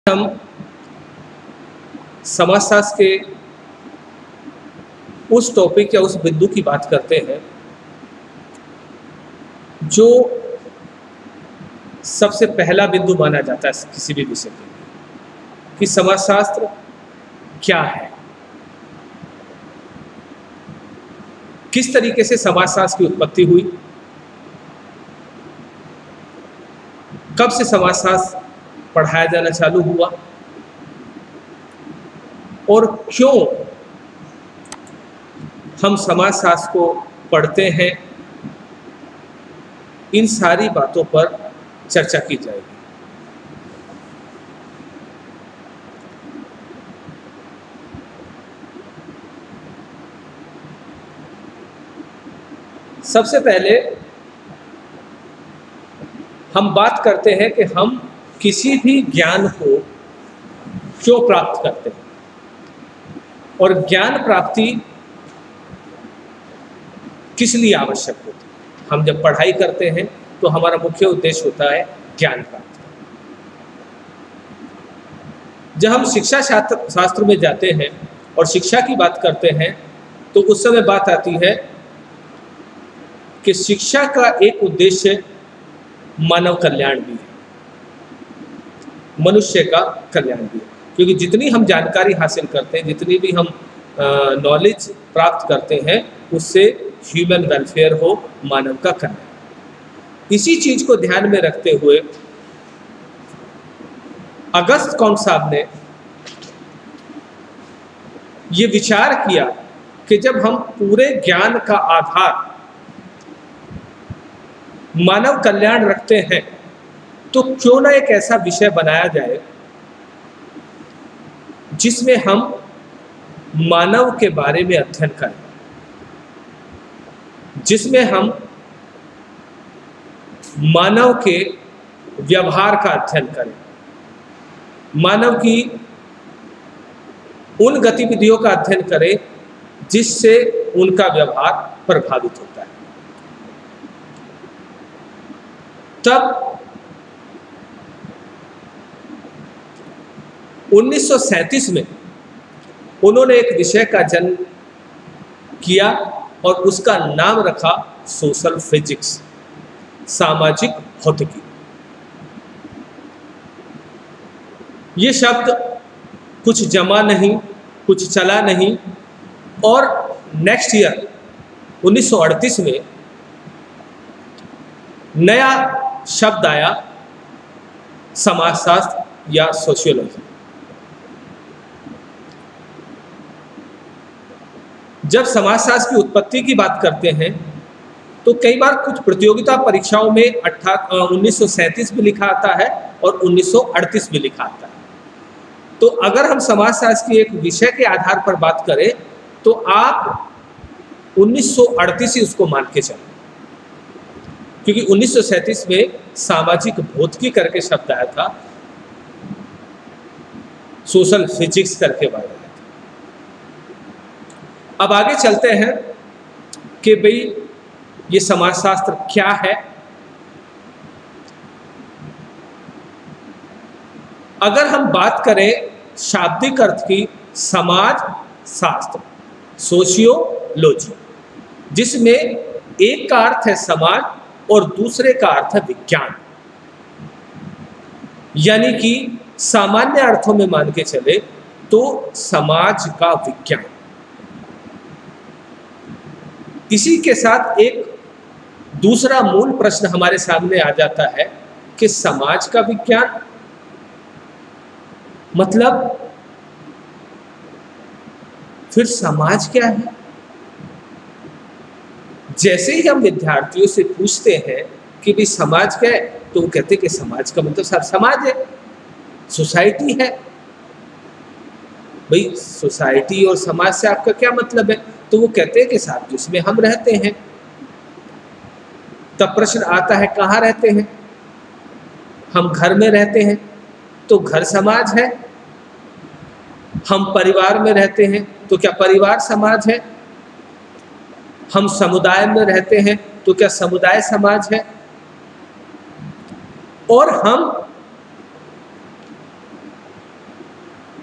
हम समाजशास्त्र के उस टॉपिक या उस बिंदु की बात करते हैं जो सबसे पहला बिंदु माना जाता है किसी भी विषय के लिए कि समाजशास्त्र क्या है, किस तरीके से समाजशास्त्र की उत्पत्ति हुई, कब से समाजशास्त्र पढ़ाया जाना चालू हुआ और क्यों हम समाजशास्त्र को पढ़ते हैं। इन सारी बातों पर चर्चा की जाएगी। सबसे पहले हम बात करते हैं कि हम किसी भी ज्ञान को क्यों प्राप्त करते हैं और ज्ञान प्राप्ति किस लिए आवश्यक होती है। हम जब पढ़ाई करते हैं तो हमारा मुख्य उद्देश्य होता है ज्ञान प्राप्ति। जब हम शिक्षा शास्त्र में जाते हैं और शिक्षा की बात करते हैं तो उस समय बात आती है कि शिक्षा का एक उद्देश्य मानव कल्याण भी है, मनुष्य का कल्याण भी है। क्योंकि जितनी हम जानकारी हासिल करते हैं, जितनी भी हम नॉलेज प्राप्त करते हैं, उससे ह्यूमन वेलफेयर हो, मानव का कल्याण। इसी चीज को ध्यान में रखते हुए अगस्त कॉम्ट साहब ने ये विचार किया कि जब हम पूरे ज्ञान का आधार मानव कल्याण रखते हैं तो क्यों ना एक ऐसा विषय बनाया जाए जिसमें हम मानव के बारे में अध्ययन करें, जिसमें हम मानव के व्यवहार का अध्ययन करें, मानव की उन गतिविधियों का अध्ययन करें जिससे उनका व्यवहार प्रभावित होता है। तब 1937 में उन्होंने एक विषय का जन्म किया और उसका नाम रखा सोशल फिजिक्स, सामाजिक भौतिकी। ये शब्द कुछ जमा नहीं, कुछ चला नहीं और नेक्स्ट ईयर 1938 में नया शब्द आया, समाजशास्त्र या सोशियोलॉजी। जब समाजशास्त्र की उत्पत्ति की बात करते हैं तो कई बार कुछ प्रतियोगिता परीक्षाओं में 1937 भी लिखा आता है और 1938 भी लिखा आता है। तो अगर हम समाजशास्त्र की एक विषय के आधार पर बात करें तो आप 1938 ही उसको मान के चलें, क्योंकि 1937 में सामाजिक भौतिकी करके शब्द आया था, सोशल फिजिक्स करके बात आया था। अब आगे चलते हैं कि भाई ये समाजशास्त्र क्या है। अगर हम बात करें शाब्दिक अर्थ की, समाज शास्त्र, सोशियोलॉजी, जिसमें एक का अर्थ है समाज और दूसरे का अर्थ है विज्ञान, यानी कि सामान्य अर्थों में मान के चले तो समाज का विज्ञान। इसी के साथ एक दूसरा मूल प्रश्न हमारे सामने आ जाता है कि समाज का विज्ञान मतलब फिर समाज क्या है। जैसे ही हम विद्यार्थियों से पूछते हैं कि भाई समाज क्या है, तो वो कहते हैं कि समाज का मतलब सब समाज है, सोसाइटी है। भाई सोसाइटी और समाज से आपका क्या मतलब है? तो वो कहते हैं कि साहब जिसमें हम रहते हैं। तब प्रश्न आता है कहाँ रहते हैं? हम घर में रहते हैं तो घर समाज है। हम परिवार में रहते हैं तो क्या परिवार समाज है? हम समुदाय में रहते हैं तो क्या समुदाय समाज है? और हम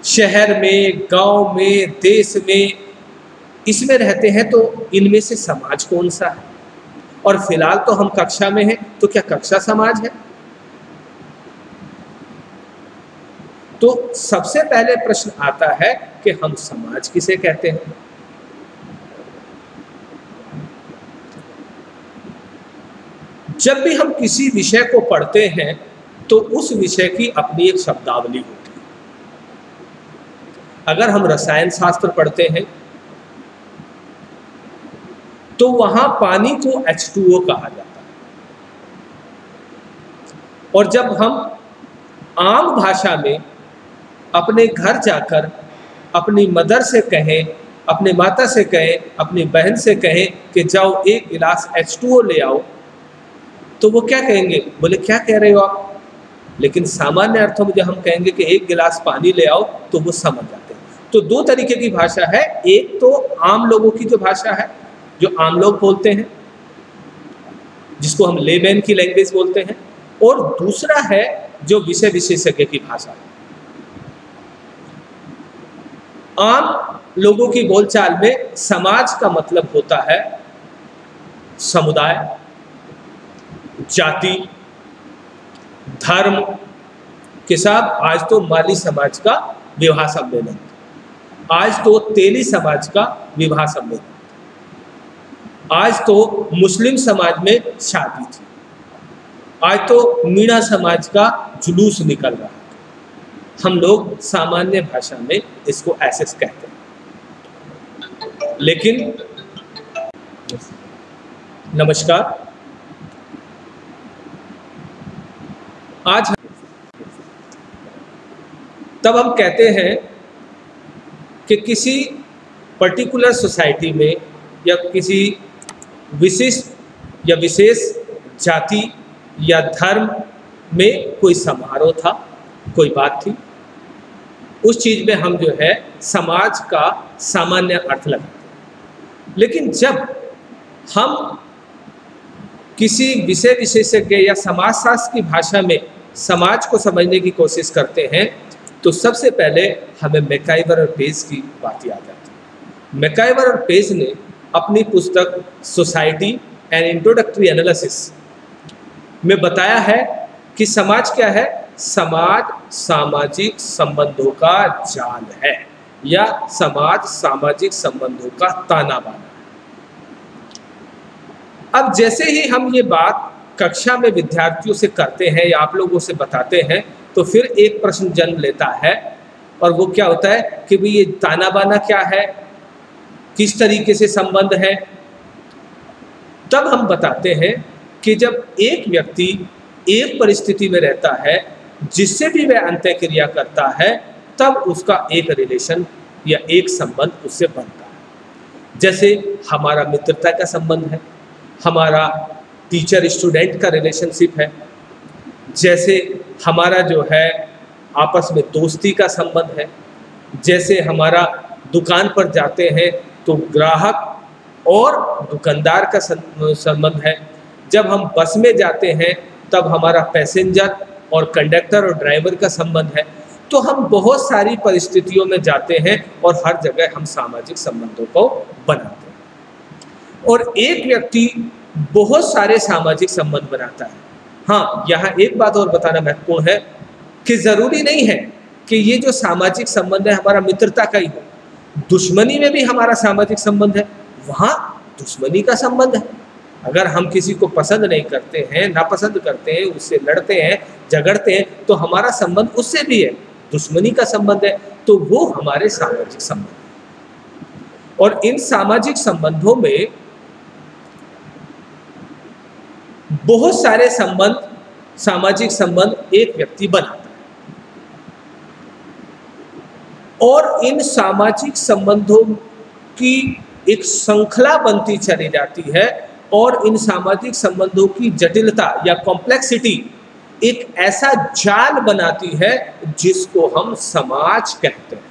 शहर में, गांव में, देश में, इसमें रहते हैं, तो इनमें से समाज कौन सा है? और फिलहाल तो हम कक्षा में हैं, तो क्या कक्षा समाज है? तो सबसे पहले प्रश्न आता है कि हम समाज किसे कहते हैं? जब भी हम किसी विषय को पढ़ते हैं तो उस विषय की अपनी एक शब्दावली होती है। अगर हम रसायन शास्त्र पढ़ते हैं तो वहां पानी को H2O कहा जाता है, और जब हम आम भाषा में अपने घर जाकर अपनी मदर से कहें, अपने माता से कहें, अपनी बहन से कहें कि जाओ एक गिलास H2O ले आओ, तो वो क्या कहेंगे? बोले क्या कह रहे हो आप? लेकिन सामान्य अर्थों में जब हम कहेंगे कि एक गिलास पानी ले आओ, तो वो समझ जाते हैं। तो दो तरीके की भाषा है, एक तो आम लोगों की जो भाषा है, जो आम लोग बोलते हैं, जिसको हम लेमैन की लैंग्वेज बोलते हैं, और दूसरा है जो विषय विशेषज्ञ की भाषा है। आम लोगों की बोलचाल में समाज का मतलब होता है समुदाय, जाति, धर्म के साथ आज तो माली समाज का विवाह सम्मेलन, आज तो तेली समाज का विवाह सम्मेलन, आज तो मुस्लिम समाज में शादी थी, आज तो मीणा समाज का जुलूस निकल रहा है। हम लोग सामान्य भाषा में इसको ऐसे कहते हैं। लेकिन नमस्कार, आज तब हम कहते हैं कि किसी पर्टिकुलर सोसाइटी में या किसी विशिष्ट या विशेष जाति या धर्म में कोई समारोह था, कोई बात थी, उस चीज़ में हम जो है समाज का सामान्य अर्थ लगाते हैं। लेकिन जब हम किसी विषय विशेषज्ञ या समाजशास्त्र की भाषा में समाज को समझने की कोशिश करते हैं तो सबसे पहले हमें मैकाइवर और पेज की बात याद आती है। मैकाइवर और पेज ने अपनी पुस्तक सोसाइटी एंड इंट्रोडक्टरी एनालिसिस में बताया है कि समाज क्या है? समाज सामाजिक संबंधों का जाल है, या समाज सामाजिक संबंधों का ताना बाना है। अब जैसे ही हम ये बात कक्षा में विद्यार्थियों से करते हैं या आप लोगों से बताते हैं, तो फिर एक प्रश्न जन्म लेता है, और वो क्या होता है कि भाई ये ताना बाना क्या है, किस तरीके से संबंध है। तब हम बताते हैं कि जब एक व्यक्ति एक परिस्थिति में रहता है जिससे भी वह अंतःक्रिया करता है, तब उसका एक रिलेशन या एक संबंध उससे बनता है। जैसे हमारा मित्रता का संबंध है, हमारा टीचर स्टूडेंट का रिलेशनशिप है, जैसे हमारा जो है आपस में दोस्ती का संबंध है, जैसे हमारा दुकान पर जाते हैं तो ग्राहक और दुकानदार का संबंध है, जब हम बस में जाते हैं तब हमारा पैसेंजर और कंडक्टर और ड्राइवर का संबंध है। तो हम बहुत सारी परिस्थितियों में जाते हैं और हर जगह हम सामाजिक संबंधों को बनाते हैं, और एक व्यक्ति बहुत सारे सामाजिक संबंध बनाता है। हाँ, यहाँ एक बात और बताना महत्वपूर्ण है कि ज़रूरी नहीं है कि ये जो सामाजिक संबंध है हमारा मित्रता का ही हो, दुश्मनी में भी हमारा सामाजिक संबंध है, वहाँ दुश्मनी का संबंध है। अगर हम किसी को पसंद नहीं करते हैं, नापसंद करते हैं, उससे लड़ते हैं, झगड़ते हैं, तो हमारा संबंध उससे भी है, दुश्मनी का संबंध है, तो वो हमारे सामाजिक संबंध है। और इन सामाजिक संबंधों में बहुत सारे संबंध, सामाजिक संबंध एक व्यक्ति बनाता है, और इन सामाजिक संबंधों की एक श्रृंखला बनती चली जाती है, और इन सामाजिक संबंधों की जटिलता या कॉम्प्लेक्सिटी एक ऐसा जाल बनाती है जिसको हम समाज कहते हैं।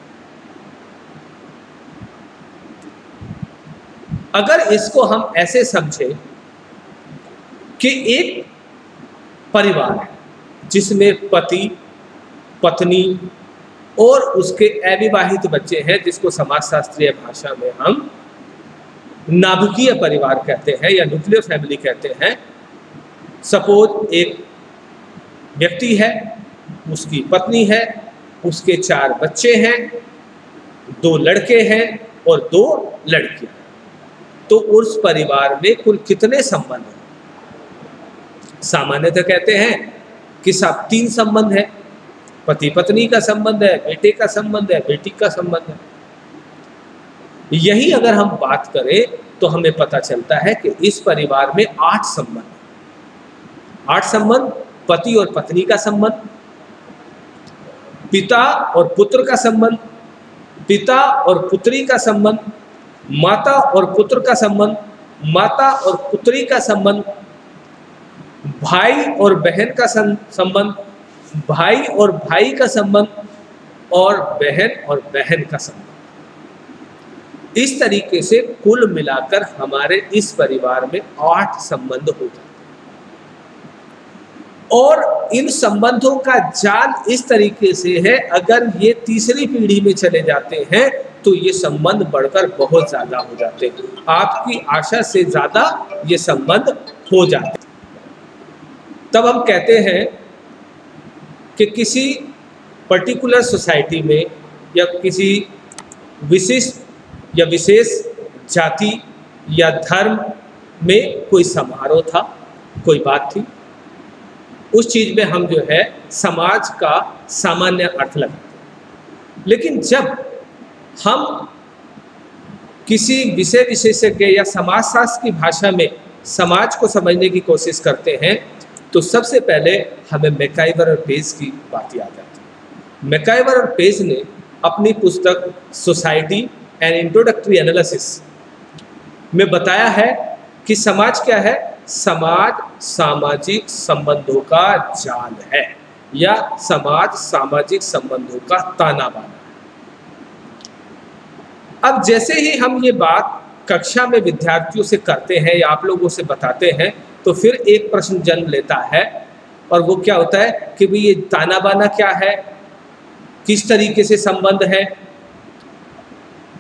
अगर इसको हम ऐसे समझें कि एक परिवार है जिसमें पति, पत्नी, और उसके अविवाहित बच्चे हैं, जिसको समाजशास्त्रीय भाषा में हम नाभिकीय परिवार कहते हैं या न्यूक्लियर फैमिली कहते हैं। सपोज एक व्यक्ति है, उसकी पत्नी है, उसके 4 बच्चे हैं, 2 लड़के हैं और 2 लड़कियां। तो उस परिवार में कुल कितने संबंध हैं? सामान्यतः कहते हैं कि सब 3 संबंध है। पति पत्नी का संबंध है, बेटे का संबंध है, बेटी का संबंध है। यही अगर हम बात करें तो हमें पता चलता है कि इस परिवार में 8 संबंध हैं। 8 संबंध, पति और पत्नी का संबंध, पिता और पुत्र का संबंध, पिता और पुत्री का संबंध, माता और पुत्र का संबंध, माता और पुत्री का संबंध, भाई और बहन का संबंध, भाई और भाई का संबंध और बहन का संबंध। इस तरीके से कुल मिलाकर हमारे इस परिवार में 8 संबंध हो जाते हैं। और इन संबंधों का जाल इस तरीके से है, अगर ये तीसरी पीढ़ी में चले जाते हैं तो ये संबंध बढ़कर बहुत ज्यादा हो जाते हैं। आपकी आशा से ज्यादा ये संबंध हो जाते हैं। तब हम कहते हैं कि किसी पर्टिकुलर सोसाइटी में या किसी विशिष्ट या विशेष जाति या धर्म में कोई समारोह था, कोई बात थी, उस चीज में हम जो है समाज का सामान्य अर्थ लगाते हैं। लेकिन जब हम किसी विषय विशेषज्ञ या समाजशास्त्र की भाषा में समाज को समझने की कोशिश करते हैं तो सबसे पहले हमें मैकाइवर और पेज की बात याद आती है। मैकाइवर और पेज ने अपनी पुस्तक सोसाइटी एंड इंट्रोडक्टरी एनालिसिस में बताया है कि समाज क्या है? समाज सामाजिक संबंधों का जाल है या समाज सामाजिक संबंधों का ताना बाना है। अब जैसे ही हम ये बात कक्षा में विद्यार्थियों से करते हैं या आप लोगों से बताते हैं तो फिर एक प्रश्न जन्म लेता है, और वो क्या होता है कि भाई ये ताना बाना क्या है, किस तरीके से संबंध है।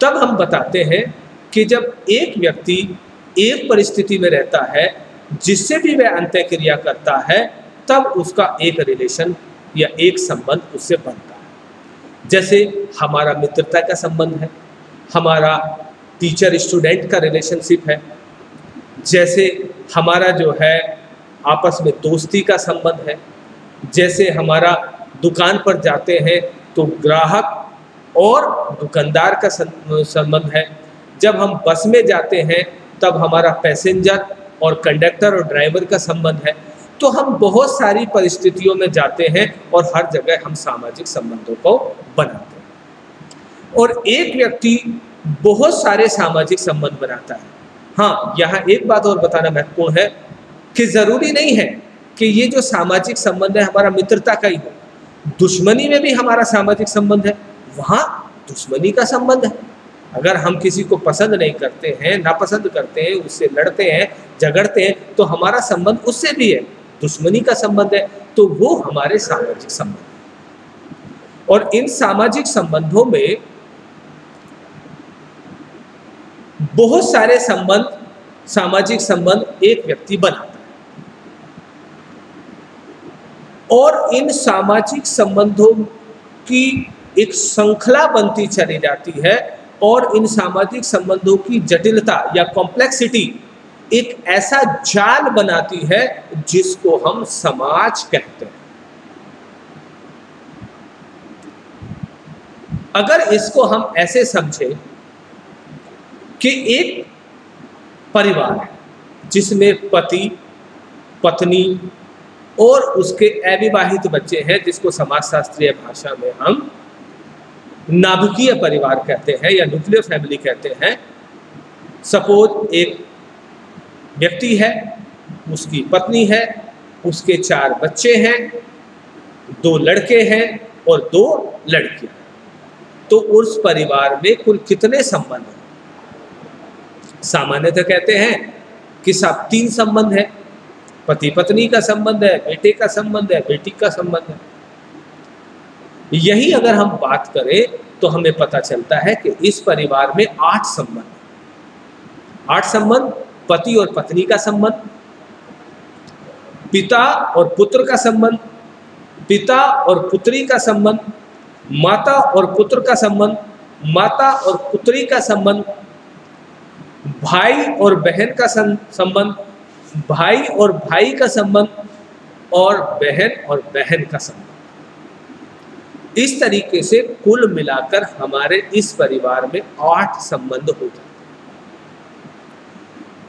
तब हम बताते हैं कि जब एक व्यक्ति एक परिस्थिति में रहता है जिससे भी वह अंतःक्रिया करता है, तब उसका एक रिलेशन या एक संबंध उससे बनता है। जैसे हमारा मित्रता का संबंध है, हमारा टीचर स्टूडेंट का रिलेशनशिप है, जैसे हमारा जो है आपस में दोस्ती का संबंध है, जैसे हमारा दुकान पर जाते हैं तो ग्राहक और दुकानदार का संबंध है, जब हम बस में जाते हैं तब हमारा पैसेंजर और कंडक्टर और ड्राइवर का संबंध है। तो हम बहुत सारी परिस्थितियों में जाते हैं और हर जगह हम सामाजिक संबंधों को बनाते हैं। और एक व्यक्ति बहुत सारे सामाजिक संबंध बनाता है। हाँ, यहाँ एक बात और बताना महत्वपूर्ण है कि जरूरी नहीं है कि ये जो सामाजिक संबंध है हमारा मित्रता का ही हो, दुश्मनी में भी हमारा सामाजिक संबंध है, वहाँ दुश्मनी का संबंध है। अगर हम किसी को पसंद नहीं करते हैं, नापसंद करते हैं, उससे लड़ते हैं, झगड़ते हैं, तो हमारा संबंध उससे भी है, दुश्मनी का संबंध है, तो वो हमारे सामाजिक संबंध है। और इन सामाजिक संबंधों में बहुत सारे संबंध, सामाजिक संबंध एक व्यक्ति बनाता है और इन सामाजिक संबंधों की एक श्रृंखला बनती चली जाती है और इन सामाजिक संबंधों की जटिलता या कॉम्प्लेक्सिटी एक ऐसा जाल बनाती है जिसको हम समाज कहते हैं। अगर इसको हम ऐसे समझें कि एक परिवार है जिसमें पति, पत्नी और उसके अविवाहित बच्चे हैं, जिसको समाजशास्त्रीय भाषा में हम नाभिकीय परिवार कहते हैं या न्यूक्लियर फैमिली कहते हैं। सपोज एक व्यक्ति है, उसकी पत्नी है, उसके 4 बच्चे हैं, 2 लड़के हैं और 2 लड़कियां। तो उस परिवार में कुल कितने संबंध हैं? सामान्यतः कहते हैं कि सब 3 संबंध है। पति पत्नी का संबंध है, बेटे का संबंध है, बेटी का संबंध है। यही अगर हम बात करें तो हमें पता चलता है कि इस परिवार में 8 संबंध, 8 संबंध, पति और पत्नी का संबंध, पिता और पुत्र का संबंध, पिता और पुत्री का संबंध, माता और पुत्र का संबंध, माता और पुत्री का संबंध, भाई और बहन का संबंध, भाई और भाई का संबंध, और बहन और बहन का संबंध। इस तरीके से कुल मिलाकर हमारे इस परिवार में 8 संबंध हो जाते हैं।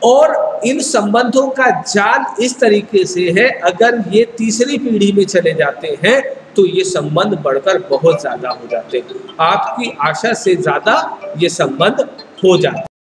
और इन संबंधों का जाल इस तरीके से है, अगर ये तीसरी पीढ़ी में चले जाते हैं तो ये संबंध बढ़कर बहुत ज्यादा हो जाते हैं। आपकी आशा से ज्यादा ये संबंध हो जाते हैं।